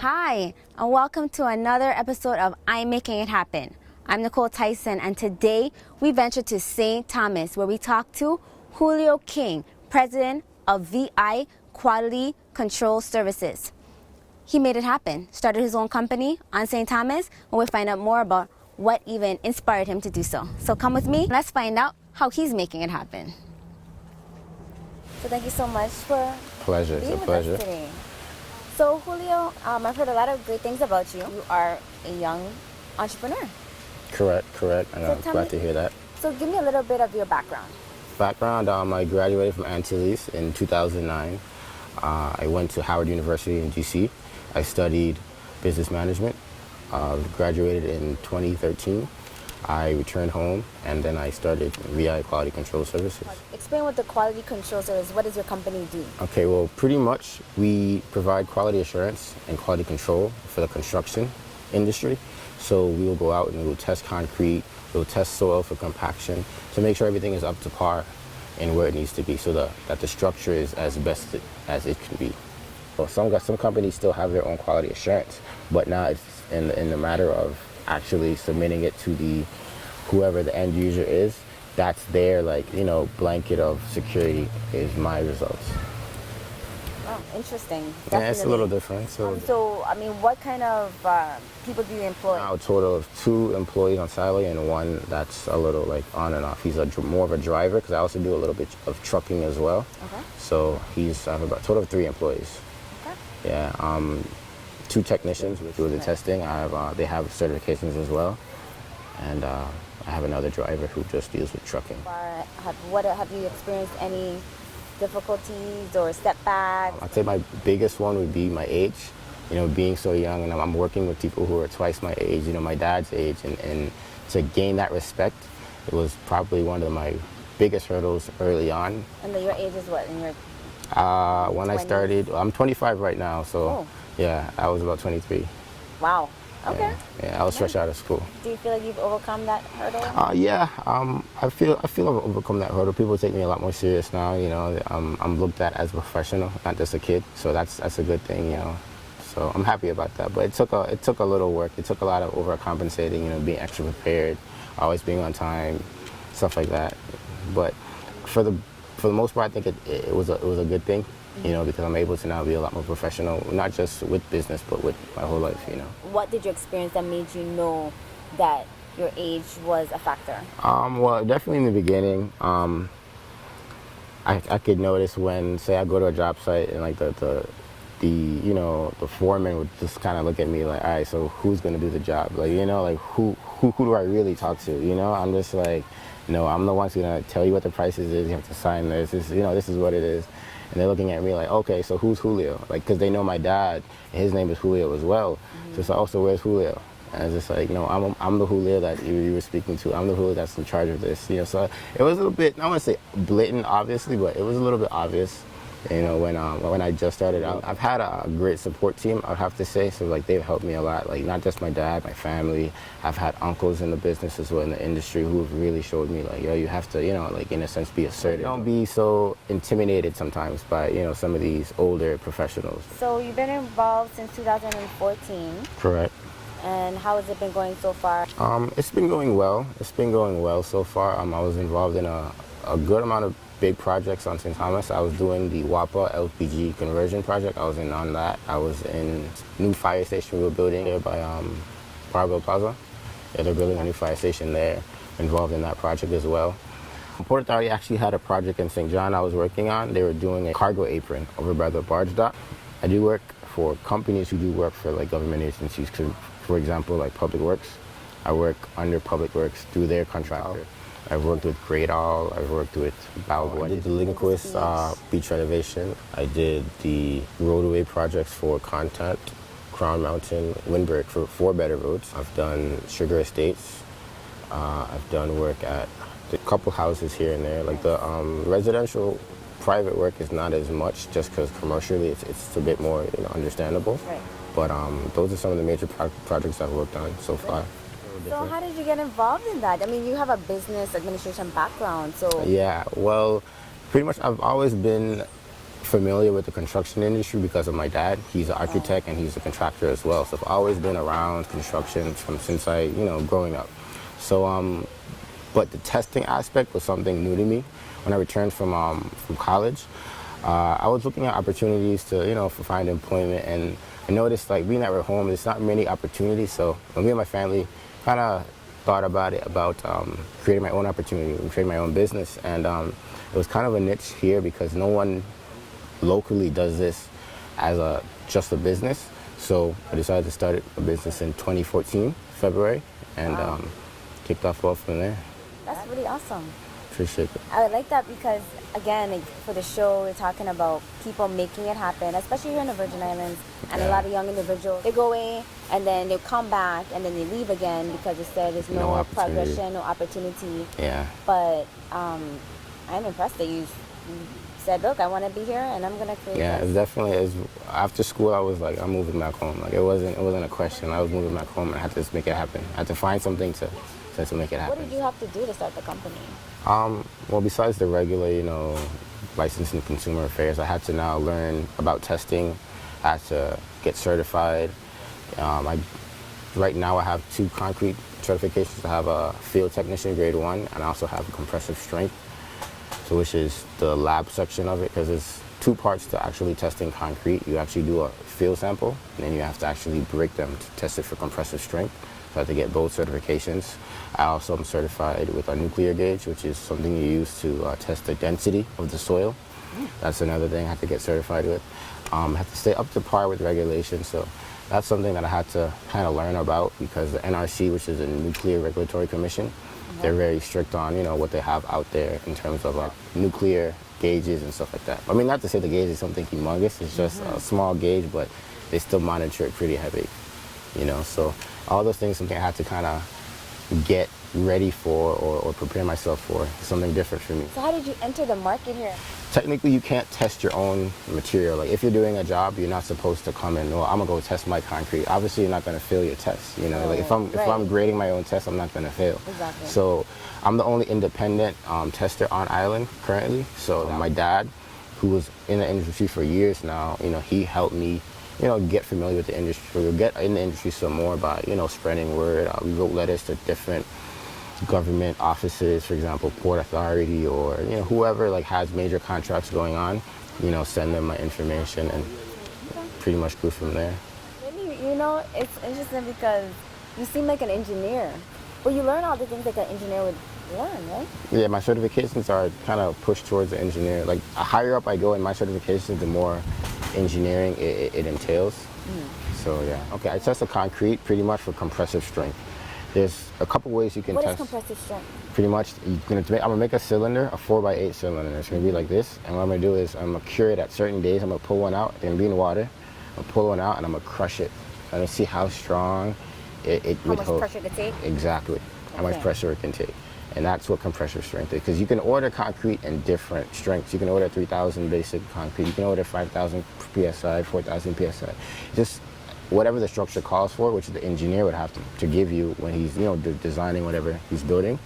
Hi, and welcome to another episode of I'm Making It Happen. I'm Nicole Tyson, and today we venture to St. Thomas, where we talk to Julio King, president of VI Quality Control Services. He made it happen, started his own company on St. Thomas, and we'll find out more about what even inspired him to do so. So come with me, let's find out how he's making it happen. So thank you so much for Pleasure. being It's a with pleasure. us today. So Julio, I've heard a lot of great things about you. You are a young entrepreneur. Correct. And So I'm tell glad me- to hear that. So give me a little bit of your background. Background, I graduated from Antilles in 2009. I went to Howard University in DC. I studied business management. Graduated in 2013. I returned home, and then I started VI Quality Control Services. Explain what the quality control service, what does your company do? Okay, well, pretty much we provide quality assurance and quality control for the construction industry. So we will go out and we'll test concrete, we'll test soil for compaction to make sure everything is up to par and where it needs to be, so that the structure is as best as it can be. Well, some companies still have their own quality assurance, but now it's in the matter of actually submitting it to whoever the end user is. That's their blanket of security is my results. Oh, interesting. Yeah, it's a little different. So What kind of people do you employ? now a total of 2 employees on salary and 1 that's a little on and off. He's more of a driver because I also do a little bit of trucking as well. Okay. So I have about a total of 3 employees. Okay. Yeah, 2 technicians who do the testing. They have certifications as well, and I have another driver who just deals with trucking. Have you experienced any difficulties or setbacks? I'd say my biggest one would be my age. Being so young, and I'm working with people who are twice my age, my dad's age, and to gain that respect, it was probably one of my biggest hurdles early on. And your age is what? When I started, I'm 25 right now, so Oh. yeah, I was about 23. Wow. Okay. Yeah, I was fresh out of school. Do you feel like you've overcome that hurdle? I feel I've overcome that hurdle. People take me a lot more serious now. I'm looked at as a professional, not just a kid. So that's a good thing. So I'm happy about that. But it took a little work. It took a lot of overcompensating. Being extra prepared, always being on time, stuff like that. But for the most part, I think it was a good thing. Because I'm able to now be a lot more professional, not just with business, but with my whole life. What did you experience that made you know that your age was a factor? Well, definitely in the beginning, I could notice when, say, I go to a job site and the foreman would just kind of look at me like, all right, so who's gonna do the job? Who do I really talk to? I'm just like, no, I'm the one who's gonna tell you what the prices is. You have to sign this. This is what it is. And they're looking at me like, okay, so who's Julio? Because they know my dad, and his name is Julio as well. Mm-hmm. So it's like, oh, so where's Julio? And it's just like, no, I'm the Julio that you were speaking to. I'm the Julio that's in charge of this. So it was a little bit, I don't want to say blatant, obviously, but it was a little bit obvious. When I just started out, I've had a great support team, I'd have to say. So they've helped me a lot. Not just my dad, my family. I've had uncles in the business as well, in the industry, who have really showed me yo, you have to, in a sense, be assertive. Don't be so intimidated sometimes by some of these older professionals. So you've been involved since 2014. Correct. And how has it been going so far? It's been going well. It's been going well so far. I was involved in a good amount of big projects on St. Thomas. I was doing the WAPA LPG conversion project. I was in on that. I was in new fire station we were building there by Barbell Plaza. Yeah, they're building a new fire station there. Involved in that project as well. Port Authority actually had a project in St. John I was working on. They were doing a cargo apron over by the barge dock. I do work for companies who do work for government agencies. For example, Public Works. I work under Public Works through their contractor. I've worked with Great All. I've worked with Balboa. I did the Linquist beach renovation. I did the roadway projects for Content, Crown Mountain, Windbreak for 4 better roads. I've done Sugar Estates. I've done work at a couple houses here and there. The residential private work is not as much, just because commercially it's a bit more understandable. Right. But those are some of the major projects I've worked on so far. So how did you get involved in that? You have a business administration background, so... Yeah, well, pretty much I've always been familiar with the construction industry because of my dad. He's an architect and he's a contractor as well. So I've always been around construction since I, growing up. So, but the testing aspect was something new to me. When I returned from college, I was looking at opportunities to, find employment, and I noticed like being at home, there's not many opportunities. So when me and my family kind of thought about creating my own opportunity and creating my own business, and it was kind of a niche here because no one locally does this as just a business. So I decided to start a business in 2014, February, and kicked off from there. That's really awesome. Appreciate it. I like that because, again, like, for the show, we're talking about people making it happen, especially here in the Virgin Islands. And a lot of young individuals, they go away and then they come back and then they leave again because they said there's no progression, no opportunity. Yeah. But I'm impressed that you said, look, I want to be here and I'm going to create this. It definitely is. After school, I was like, I'm moving back home. Like, it wasn't a question. I was moving back home and I had to just make it happen. I had to find something to make it happen. What did you have to do to start the company? Well, besides the regular, licensing and consumer affairs, I had to now learn about testing. I had to get certified. Right now I have 2 concrete certifications. I have a field technician grade 1, and I also have a compressive strength, so which is the lab section of it, because there's 2 parts to actually testing concrete. You actually do a field sample, and then you have to actually break them to test it for compressive strength. So I had to get both certifications. I also am certified with a nuclear gauge, which is something you use to test the density of the soil. That's another thing I had to get certified with. I had to stay up to par with regulations, so that's something that I had to kind of learn about because the NRC, which is a Nuclear Regulatory Commission, they're very strict on, what they have out there in terms of nuclear gauges and stuff like that. I mean, not to say the gauge is something humongous, it's just a small gauge, but they still monitor it pretty heavy, so all those things, something I had to kind of get ready for or prepare myself for, something different for me. So how did you enter the market here? Technically, you can't test your own material. Like, if you're doing a job, you're not supposed to come in, well, I'm gonna go test my concrete. Obviously, you're not gonna fail your test, Like, if I'm grading my own test, I'm not gonna fail. Exactly. So I'm the only independent tester on island currently. So my dad, who was in the industry for years now, he helped me get familiar with the industry, or get in the industry some more by, spreading word. We wrote letters to different government offices, for example, Port Authority, or, whoever like has major contracts going on, send them my information, and pretty much grew from there. Maybe, it's interesting because you seem like an engineer, but you learn all the things like an engineer would learn, right? Yeah, my certifications are kind of pushed towards the engineer. Like, the higher up I go in my certifications, the more engineering it entails. So yeah. Okay, I test the concrete pretty much for compressive strength. There's a couple ways you can test. What is compressive strength? Pretty much, I'm gonna make a cylinder, a 4x8 cylinder. It's gonna be like this, and what I'm gonna do is I'm gonna cure it at certain days. I'm gonna pull one out, it's gonna be in water. I'm gonna pull one out and I'm gonna crush it. I'm gonna see how strong it would hold. How much pressure it can take? Exactly. How much pressure it can take. And that's what compressive strength is, because you can order concrete in different strengths. You can order 3,000 basic concrete. You can order 5,000 PSI, 4,000 PSI. Just whatever the structure calls for, which the engineer would have to give you when he's designing whatever he's building.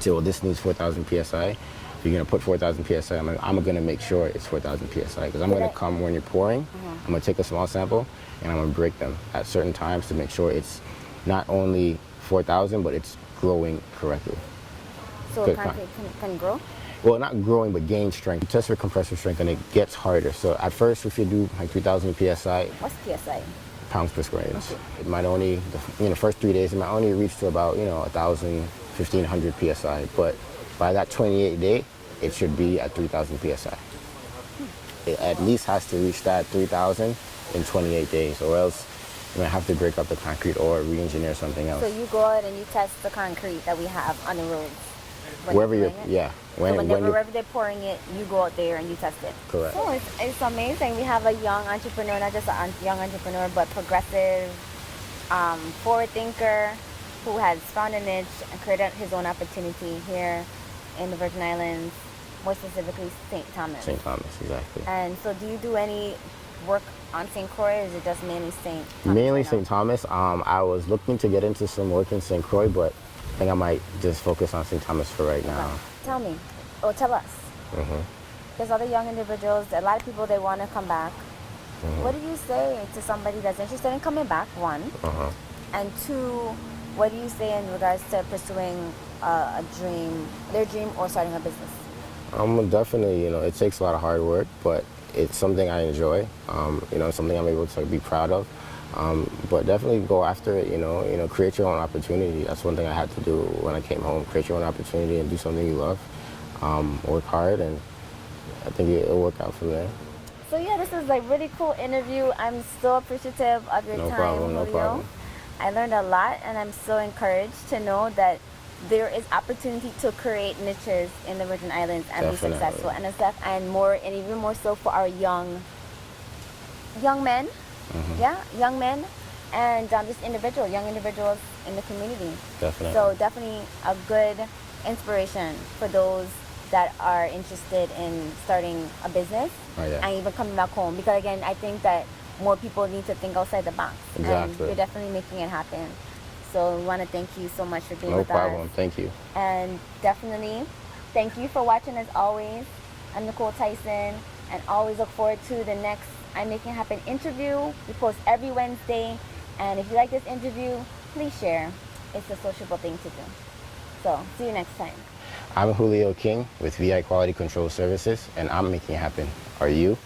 Say, well, this needs 4,000 PSI. If you're gonna put 4,000 PSI, I'm gonna make sure it's 4,000 PSI, because I'm gonna come when you're pouring. I'm gonna take a small sample and I'm gonna break them at certain times to make sure it's not only 4,000, but it's growing correctly. So concrete can grow? Well, not growing, but gain strength. You test for compressive strength and it gets harder. So at first, if you do like 3,000 PSI. What's PSI? Pounds per square inch. Okay. It might only, first 3 days, it might only reach to about, 1,000, 1,500 PSI. But by that 28th day, it should be at 3,000 PSI. It at least has to reach that 3,000 in 28 days, or else you might have to break up the concrete or re-engineer something else. So you go out and you test the concrete that we have on the roads? Wherever you're, yeah. Whenever they're pouring it, you go out there and you test it. Correct. So it's amazing. We have a young entrepreneur, not just a young entrepreneur, but progressive, forward thinker, who has found a niche and created his own opportunity here in the Virgin Islands, more specifically St. Thomas. St. Thomas, exactly. And so do you do any work on St. Croix, or is it just mainly St. Thomas? Mainly St. Thomas. I was looking to get into some work in St. Croix, but I think I might just focus on St. Thomas for right now. Tell me, or tell us. there's other young individuals, a lot of people, they want to come back. What do you say to somebody that's interested in coming back, one? And two, what do you say in regards to pursuing a dream, their dream, or starting a business? Definitely, it takes a lot of hard work, but it's something I enjoy. Something I'm able to be proud of. But definitely go after it. Create your own opportunity. That's one thing I had to do when I came home. Create your own opportunity and do something you love. Work hard, and I think it'll work out from there. So yeah, this is like really cool interview. I'm so appreciative of your No time, problem, no Julio. problem. I learned a lot, and I'm so encouraged to know that there is opportunity to create niches in the Virgin Islands and Definitely. be successful and even more so for our young men, young men, and just young individuals in the community. Definitely. So definitely a good inspiration for those that are interested in starting a business and even coming back home. Because again, I think that more people need to think outside the box. Exactly. And you're definitely making it happen. So we want to thank you so much for being No with problem. us. Thank you. And definitely thank you for watching as always. I'm Nicole Tyson, and always look forward to the next I'm Making It Happen interview. We post every Wednesday. And if you like this interview, please share. It's a sociable thing to do. So see you next time. I'm Julio King with VI Quality Control Services, and I'm making it happen. Are you?